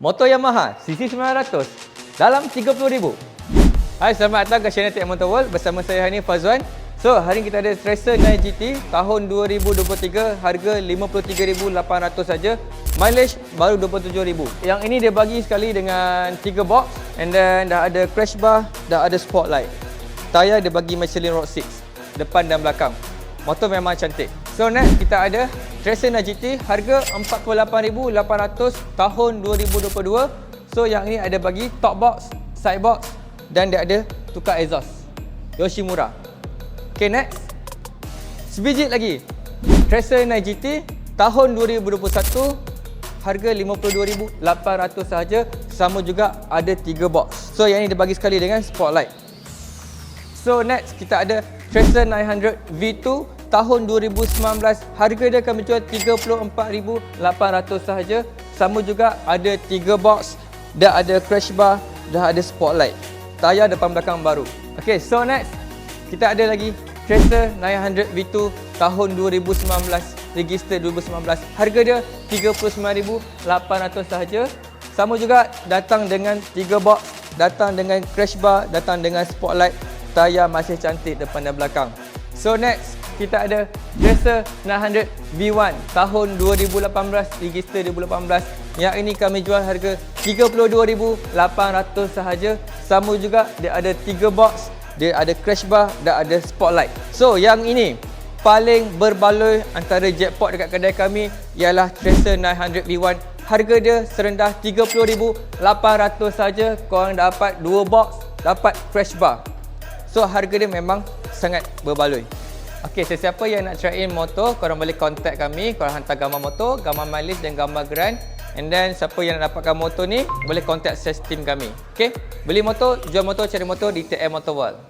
Motor Yamaha CC900 dalam 30,000. Hai, selamat datang ke channel TM Motor World bersama saya Hanif Fazwan. So, hari ini kita ada Tracer 9 GT tahun 2023, harga 53,800 saja. Mileage baru 27,000. Yang ini dia bagi sekali dengan 3 box and then dah ada crash bar, dah ada spotlight. Tayar dia bagi Michelin Road 6, depan dan belakang. Motor memang cantik. So next kita ada Tracer 9 GT, harga 48,800 tahun 2022. So yang ini ada bagi top box, side box dan dia ada tukar exhaust Yoshimura. Okay, next sebiji lagi Tracer 9 GT tahun 2021, harga 52,800 sahaja. Sama juga ada 3 box. So yang ini dia bagi sekali dengan spotlight. So next kita ada Tracer 900 V2 tahun 2019, harga dia akan menjual 34,800 sahaja. Sama juga ada 3 box, dah ada crash bar, dah ada spotlight. Tayar depan belakang baru. Okay, so next kita ada lagi Tracer 900 V2 tahun 2019, register 2019. Harga dia 39,800 sahaja. Sama juga datang dengan 3 box, datang dengan crash bar, datang dengan spotlight. Tayar masih cantik depan dan belakang. So next kita ada Tracer 900 V1 tahun 2018, register 2018. Yang ini kami jual harga 32,800 sahaja. Sama juga dia ada 3 box, dia ada crash bar dan ada spotlight. So yang ini paling berbaloi antara jackpot dekat kedai kami ialah Tracer 900 V1. Harga dia serendah 30,800 saja. Korang dapat 2 box, dapat crash bar. So harga dia memang sangat berbaloi. Okey, sesiapa yang nak try in motor, korang boleh contact kami. Korang hantar gambar motor, gambar mileage dan gambar geran. And then siapa yang nak dapatkan motor ni, boleh contact sales team kami. Okey, beli motor, jual motor, cari motor di TM Motor World.